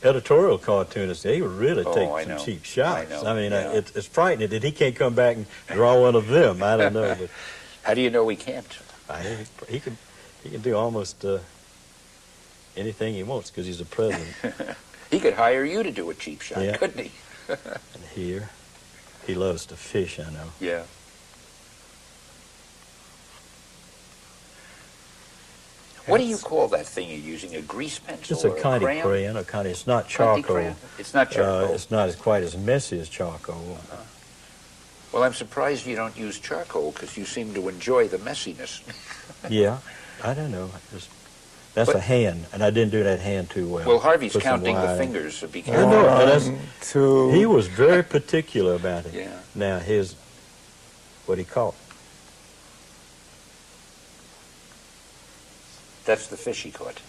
editorial cartoonists, they really take
I
some
know.
cheap shots.
I know.
I mean,
Yeah.
it's frightening that he can't come back and draw one of them. I don't know. But
How do you know he can't?
he can do almost anything he wants because he's the president.
He could hire you to do a cheap shot,
Yeah.
couldn't he?
And here, he loves to fish, I know.
Yeah. What do you call that thing you're using? A grease pencil?
It's a
or
kind
crayon?
of crayon, it's not
Conti
charcoal.
crayon? It's not charcoal.
It's not quite as messy as charcoal.
Well, I'm surprised you don't use charcoal because you seem to enjoy the messiness.
Yeah, I don't know. That's a hand, and I didn't do that hand too well.
Well, Harvey's
Put some
counting the
wine in.
fingers, so be
I
careful.
know, and that's,
1, 2.
he was very particular about it.
Yeah.
Now, here's what he caught.
That's the fish he caught.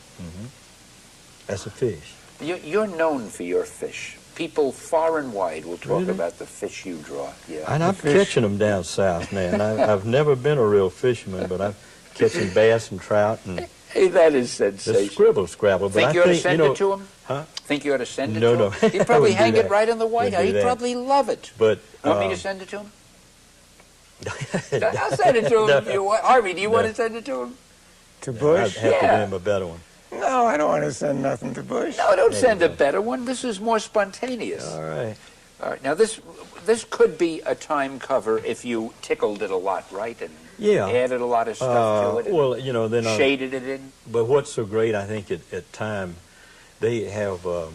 That's a fish.
You're known for your fish. People far and wide will talk
Really?
about the fish you draw. Yeah.
And I'm
fish.
catching them down south now. And I've never been a real fisherman, but I'm catching bass and trout and
Hey, that is
just
sensational.
scrabble. But
Think
I
you ought to
think,
send
you know,
it to him?
Huh?
Think you ought to send it
No,
to
no.
him? He'd
I
probably
wouldn't do
hang it
that.
right on the White House.
Wouldn't do
He'd
that.
probably love it.
But
Want me to send it to him? I'll send it to him if you want. Harvey, do you want to send it to him?
To
I'd
Bush?
have to
Yeah.
give him a better one.
No, I don't want to send nothing to Bush.
No, don't send a better one. This is more spontaneous.
All right.
All right. Now, this could be a time cover if you tickled it a lot, right? And
Yeah.
added a lot of stuff to it. And
Well, you know, then
shaded it in.
But what's so great, I think, at time, they have a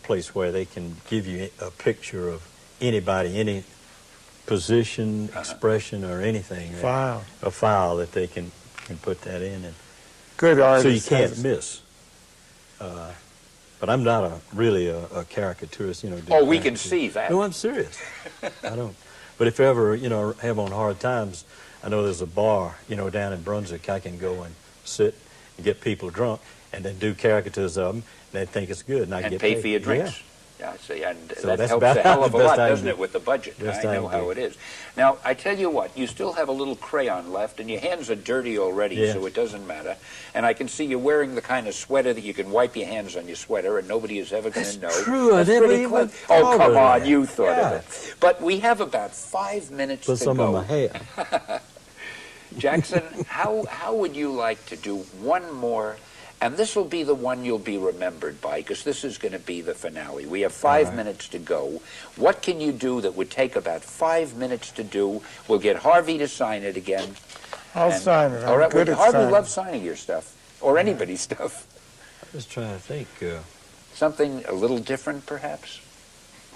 place where they can give you a picture of anybody, any position, expression, or anything.
File.
A file that they can put that in, and
Good artist.
so you can't
has-
miss. But I'm not really a caricaturist, you know. do
Oh, we can
caricatures.
see that.
No, I'm serious. I don't. But if ever, you know, have on hard times, I know there's a bar, you know, down in Brunswick. I can go and sit and get people drunk, and then do caricatures of them, and they think it's good, and I
And
get
pay
paid.
for your drinks. Yeah, see, and
So
that
that's
helps
about
a hell of a
the best
lot,
I
doesn't
can
it, with the budget?
Best
I
I
know
can
how
do.
it is. Now, I tell you what, you still have a little crayon left, and your hands are dirty already,
Yeah.
so it doesn't matter. And I can see you're wearing the kind of sweater that you can wipe your hands on your sweater, and nobody is ever going to know.
That's true. I
That's
never
pretty
even
clever.
thought
Oh,
of
come on,
that.
you thought
Yeah.
of it. But we have about 5 minutes
Put
to
some
go.
on my hair.
Jackson, how would you like to do one more? And this will be the one you'll be remembered by, because this is going to be the finale. We have 5 minutes to go. What can you do that would take about 5 minutes to do? We'll get Harvey to sign it again.
I'll
And-
sign it. I'm
All right,
good
well,
at
Harvey
signing.
loves signing your stuff, or anybody's stuff.
I'm just trying to think,
Something a little different, perhaps?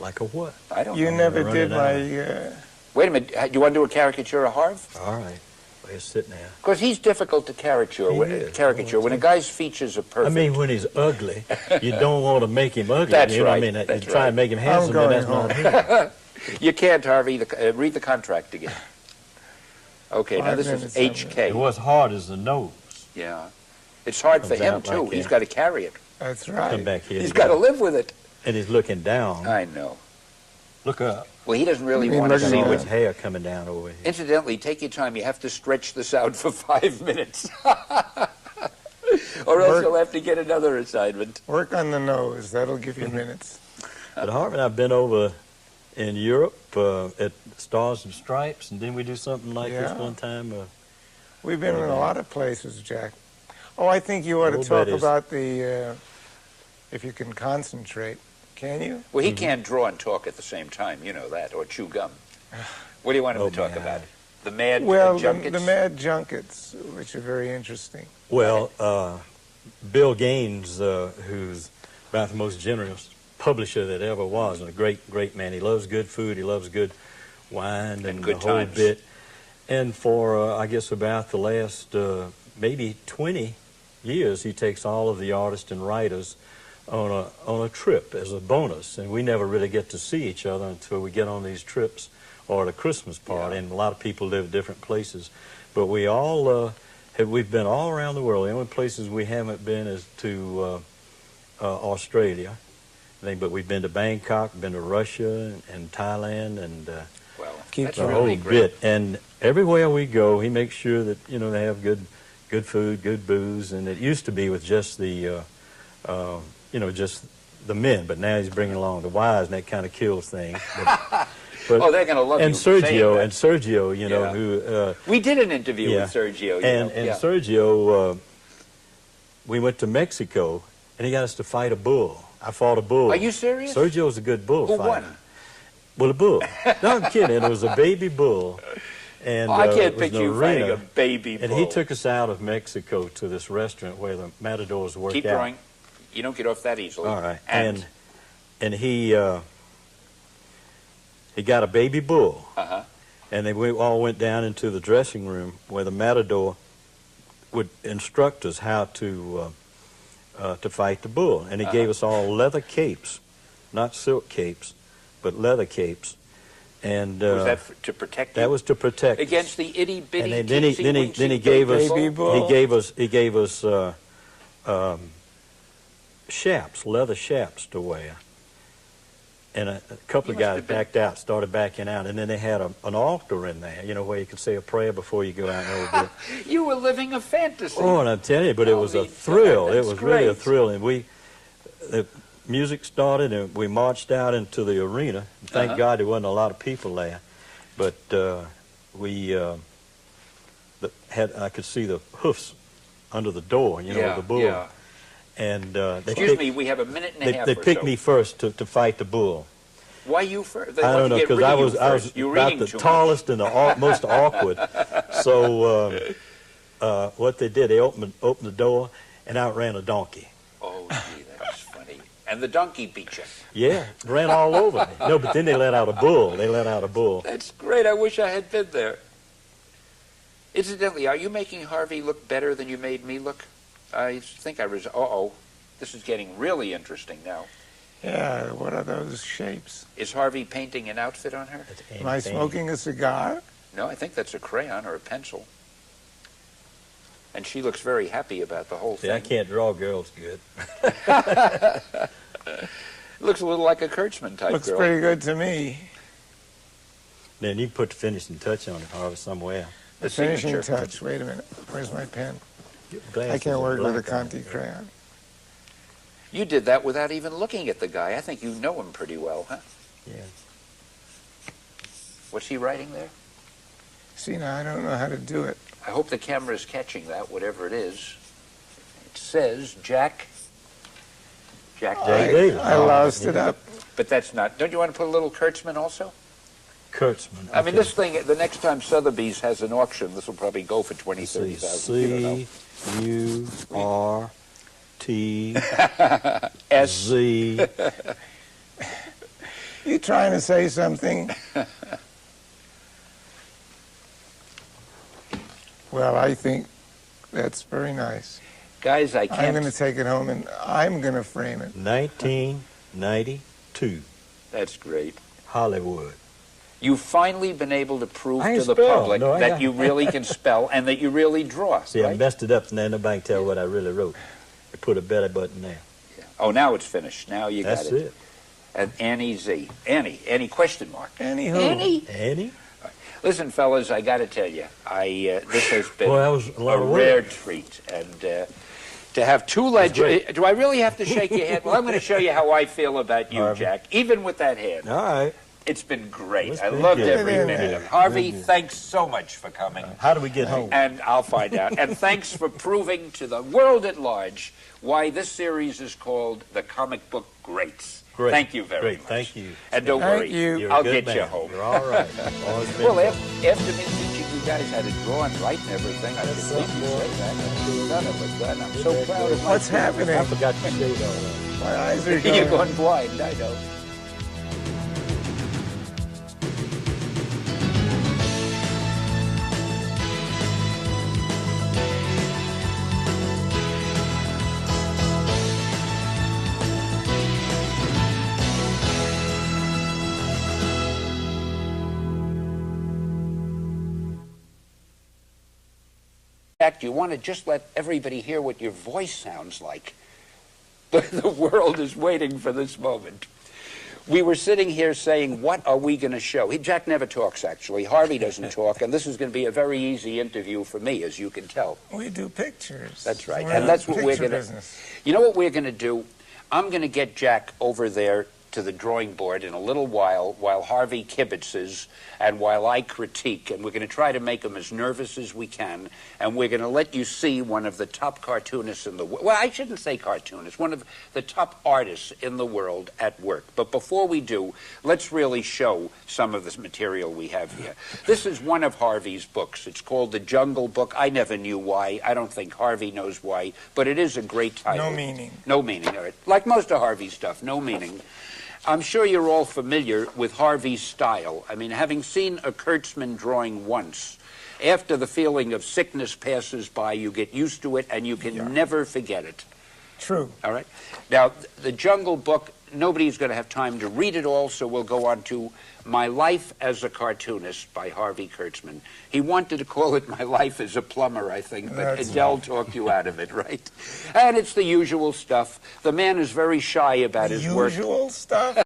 like a what?
I don't
You
know.
never
Run
did
it
my...
Wait a minute. Do you want to do a caricature of Harv?
All right. Well, he's sitting there.
Because he's difficult to caricature.
He
When,
is.
caricature. When a guy's features are
I
perfect.
mean, when he's ugly, you don't want to make him ugly.
That's
you know
right,
what I mean?
that's
You try
right.
and make him handsome, but
going
that's not him.
You can't, Harvey. Read the contract again. Okay, now
5
this is
minutes, I'm
HK.
It was hard as the nose.
Yeah. It's hard for
Comes
him,
out
too.
like
He's
that.
got to carry it.
That's
Come
right.
back here.
He's got to live with it.
And he's looking down.
I know.
Look up.
Well, he doesn't really
You mean
want to
looking
see
at
His
what...
hair coming down over here.
Incidentally, take your time. You have to stretch this out for 5 minutes. Or else
Work.
you'll have to get another assignment.
Work on the nose. That'll give you minutes.
But Harvey and I've been over in Europe at Stars and Stripes, and didn't we do something like this
Yeah.
one time?
We've been in a lot of places, Jack. Oh, I think you ought to
Little
talk
buddies.
about the... if you can concentrate. Can you?
Well, he can't draw and talk at the same time. You know that. Or chew gum. What do you want him
Oh,
to talk
man.
about? The mad
Well,
junkets?
the mad junkets, which are very interesting.
Well, Bill Gaines, who's about the most generous publisher that ever was, and a great, great man. He loves good food. He loves good wine and
good
the whole
times.
bit. And for, I guess, about the last maybe 20 years, he takes all of the artists and writers on a trip as a bonus. And we never really get to see each other until we get on these trips or at a Christmas party.
Yeah.
And a lot of people live different places. But we all... we've been all around the world. The only places we haven't been is to Australia. But we've been to Bangkok, been to Russia and Thailand, and
Well,
keep
That's
the
really
whole
great.
bit. And everywhere we go, he makes sure that, you know, they have good food, good booze. And it used to be with just the, you know, just the men. But now he's bringing along the wives, and that kind of kills things. But,
Oh, they're going to love
and
you for saying that.
Sergio, you know,
Yeah.
who
We did an interview
yeah.
with Sergio.
and Sergio, we went to Mexico, and he got us to fight a bull. I fought a bull.
Are you serious?
Sergio's a good bull
Who
fighter.
won?
Well, a bull. No, I'm kidding. It was a baby bull. And
I
it
can't
was
picture
an
you fighting
arena.
a baby bull.
And he took us out of Mexico to this restaurant where the matadors work
Keep
out.
going. You don't get off that easily.
All right. And he got a baby bull.
Uh-huh.
And we all went down into the dressing room where the matador would instruct us how to fight the bull. And he gave us all leather capes, not silk capes, but leather capes. And
Was that to protect you?
that was to protect us.
Against the itty bitty.
And then he gave us he gave us chaps, leather chaps to wear. And a couple of guys backed out, started backing out, and then they had an altar in there, you know, where you could say a prayer before you go out and over it.
You were living a fantasy.
Oh, and I'm telling you, but it was a thrill. It was really a thrill, and the music started, and we marched out into the arena. Thank God there wasn't a lot of people there, but I could see the hoofs under the door, you know, of the bull.
Yeah.
And
Excuse me, we have a minute and a half
they
or
picked
so.
me first to fight the bull.
Why you first?
I don't know, because I was
You were
about
eating
the
too
tallest and the most awkward. So what they did, they opened the door, and out ran a donkey.
much. Oh, gee, that's funny. And the donkey beat you.
Yeah, ran all over me. No, but then they let out a bull. They let out a bull.
That's great. I wish I had been there. Incidentally, are you making Harvey look better than you made me look? I think I was. Uh-oh. This is getting really interesting now.
Yeah, what are those shapes?
Is Harvey painting an outfit on her?
Am I smoking a cigar?
No, I think that's a crayon or a pencil. And she looks very happy about the whole
See,
thing.
I can't draw girls good.
Looks a little like a Kurtzman type
Looks
girl.
pretty good to me.
Then you can put the finishing touch on it, Harvey, somewhere.
The finishing touch. Wait a minute. Where's my pen? I can't work with a Conti crayon.
You did that without even looking at the guy. I think you know him pretty well, huh?
Yeah.
What's he writing there?
See, now I don't know how to do it.
I hope the camera's catching that, whatever it is. It says Jack Davis.
I lost it up.
But that's not. Don't you want to put a little Kurtzman also?
Kurtzman.
I mean, this thing, the next time Sotheby's has an auction, this will probably go for 20, 30,000. You don't know.
C-U-R-T-Z.
You trying to say something? Well, I think that's very nice.
Guys, I
I'm
can't.
going to take it home and I'm going to frame it.
1992.
That's great.
Hollywood.
You've finally been able to prove
I
to the
spell.
public
No,
that you really can spell and that you really draw.
See, I
right?
messed it up, and then nobody can tell what I really wrote. I put a better button there.
Oh, now it's finished. Now you
That's
got it.
it.
And Annie Z. Annie question mark.
Anywho.
Annie?
Listen, fellas, I got to tell you, this has been
Boy, that was a lot of work.
rare treat. And to have two legends. Do I really have to shake your hand? Well, I'm going to show you how I feel about you,
Harvey.
Jack, even with that hand.
All right.
It's been great.
It's
I
been
loved
good.
every
Good.
minute of it.
Good.
Harvey,
Good.
thanks so much for coming.
How do we get home?
And I'll find out. And thanks for proving to the world at large why this series is called The Comic Book Greats.
Great.
Thank you very
Great.
much.
Thank you.
And don't
Thank
worry,
you.
You're a
I'll
good
get you
man.
home.
You're all right. Always been
Well, after me teaching you guys how to draw and write and everything, I can
That's
believe you say that. None of it done. I'm so proud of
What's
myself.
happening?
I forgot to say it all that.
My eyes are
You're
going.
going blind, I know. In fact, you want to just let everybody hear what your voice sounds like. The world is waiting for this moment. We were sitting here saying, what are we going to show? Jack never talks, actually. Harvey doesn't talk, and this is going to be a very easy interview for me, as you can tell.
We do pictures.
That's right.
We're
And that's what we're going to...
business.
You know what we're going to do? I'm going to get Jack over there to the drawing board in a little while Harvey kibitzes and while I critique, and we're going to try to make him as nervous as we can, and we're going to let you see one of the top cartoonists in the world. Well, I shouldn't say cartoonist, one of the top artists in the world at work. But before we do, let's really show some of this material we have here. This is one of Harvey's books. It's called The Jungle Book. I never knew why. I don't think Harvey knows why, but it is a great title.
No meaning.
No meaning. All right. Like most of Harvey's stuff, no meaning. I'm sure you're all familiar with Harvey's style. I mean, having seen a Kurtzman drawing once, after the feeling of sickness passes by, you get used to it and you can never forget it.
True.
All right? Now, The Jungle Book, nobody's going to have time to read it all, so we'll go on to My Life as a Cartoonist by Harvey Kurtzman. He wanted to call it My Life as a Plumber, I think, but Adele talked you out of it, right? And it's the usual stuff. The man is very shy about his work.
Usual stuff?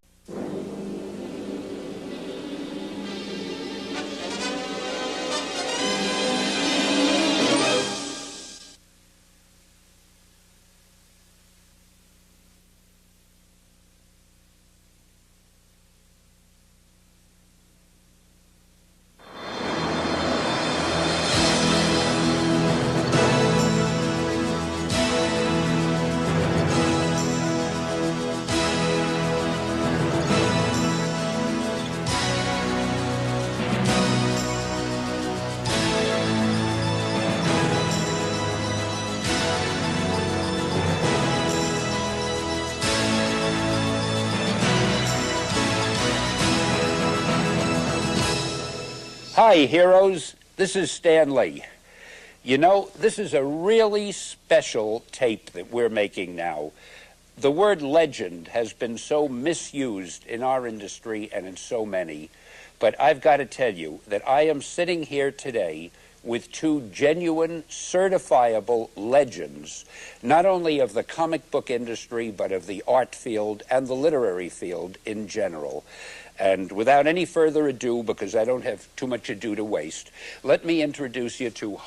Hi, heroes. This is Stan Lee. You know, this is a really special tape that we're making now. The word legend has been so misused in our industry and in so many, but I've got to tell you that I am sitting here today with two genuine, certifiable legends, not only of the comic book industry, but of the art field and the literary field in general. And without any further ado, because I don't have too much ado to waste, let me introduce you to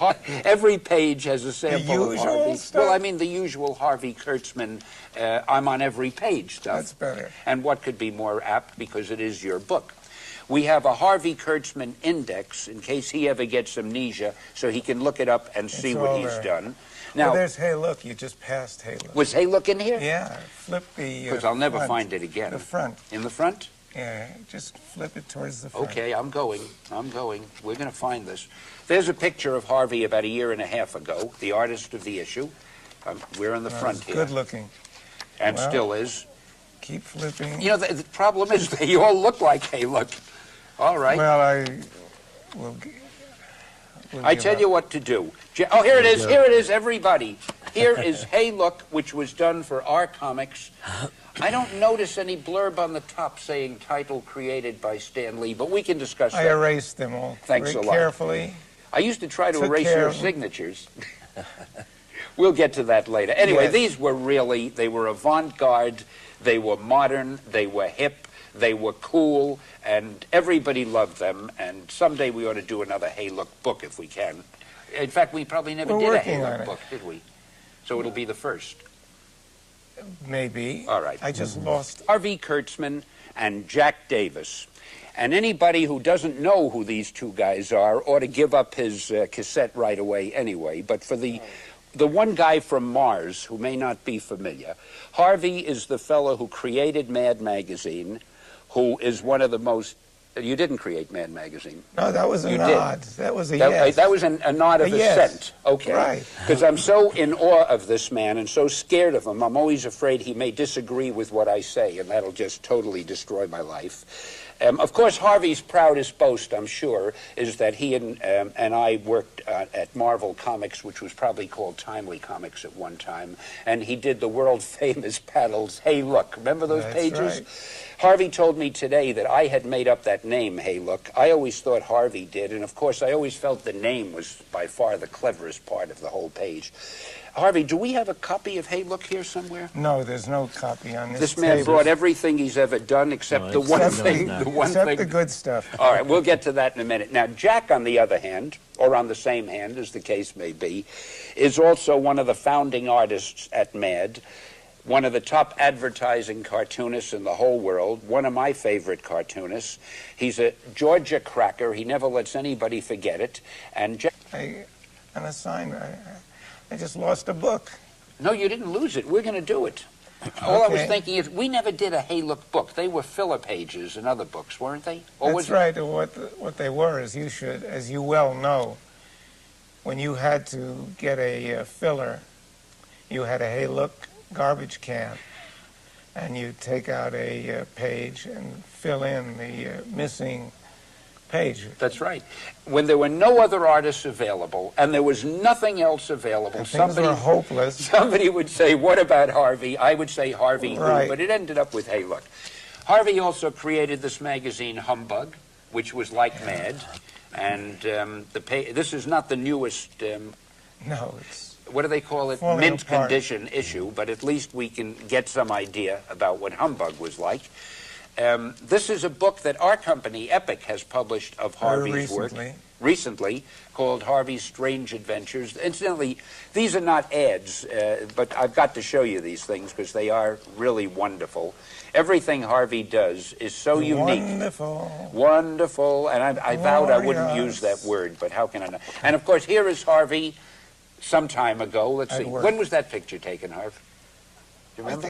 every page has a sample of Harvey.
Stuff?
Well, I mean the usual Harvey Kurtzman, I'm on every page stuff.
That's better.
And what could be more apt, because it is your book. We have a Harvey Kurtzman index in case he ever gets amnesia, so he can look it up and see what he's done.
Now, well, there's Hey Look. You just passed Hey Look.
Was Hey Look in here?
Yeah. Flip the
because I'll never find it again.
The front.
In the front?
Yeah, just flip it towards the front.
Okay, I'm going. We're going to find this. There's a picture of Harvey about a year and a half ago, the artist of the issue. We're in the front here.
Good looking.
And still is.
Keep flipping.
You know, the problem is they all look like Hey Look. All right.
Well,
I tell you what to do. Oh, here it is. Here it is, everybody. Here is Hey Look, which was done for our comics. I don't notice any blurb on the top saying title created by Stan Lee, but we can discuss that.
I erased them all.
Thanks a lot.
Carefully.
I used to try to erase your signatures. We'll get to that later. Anyway, these were really, they were avant-garde, they were modern, they were hip, they were cool, and everybody loved them, and someday we ought to do another Hey Look book if we can. In fact, we probably never did a Hey Look book, did we? So it'll be the first.
Maybe.
All right.
I just lost.
Harvey Kurtzman and Jack Davis. And anybody who doesn't know who these two guys are ought to give up his cassette right away anyway. But for the one guy from Mars who may not be familiar, Harvey is the fellow who created Mad Magazine, who is one of the most... You didn't create Mad Magazine.
No, that was a nod. That was a
yes. That was a nod of assent. Okay.
Right.
Because I'm so in awe of this man and so scared of him, I'm always afraid he may disagree with what I say, and that'll just totally destroy my life. Of course, Harvey's proudest boast, I'm sure, is that he and I worked at Marvel Comics, which was probably called Timely Comics at one time, and he did the world-famous panels, Hey Look. Remember those pages?
Right.
Harvey told me today that I had made up that name, Hey Look. I always thought Harvey did, and of course I always felt the name was by far the cleverest part of the whole page. Harvey, do we have a copy of Hey Look here somewhere?
No, there's no copy on this
This man
table.
brought everything he's ever done except the one thing.
Except the good stuff.
All right, we'll get to that in a minute. Now, Jack, on the other hand, or on the same hand, as the case may be, is also one of the founding artists at MAD, one of the top advertising cartoonists in the whole world, one of my favorite cartoonists. He's a Georgia cracker. He never lets anybody forget it. And Jack...
On a sign, I just lost a book.
No, you didn't lose it. We're going to do it. All I was thinking is, we never did a Hey Look book. They were filler pages in other books, weren't they? Or
That's right. What they were, as you well know, when you had to get a filler, you had a Hey Look garbage can, and you take out a page and fill in the missing page.
That's right. When there were no other artists available and there was nothing else available,
and things were hopeless.
Somebody would say, what about Harvey? I would say Harvey,
right.
But it ended up with Hey Look. Harvey also created this magazine, Humbug, which was like Mad. And this is not the newest...
no, it's...
What do they call it? Mint condition issue, but at least we can get some idea about what Humbug was like. This is a book that our company, Epic, has published of Harvey's work recently, called Harvey's Strange Adventures. Incidentally, these are not ads, but I've got to show you these things because they are really wonderful. Everything Harvey does is so unique.
Wonderful.
Wonderful. And I vowed I wouldn't use that word, but how can I not? And of course, here is Harvey some time ago. Let's see. When was that picture taken, Harv? Do you remember?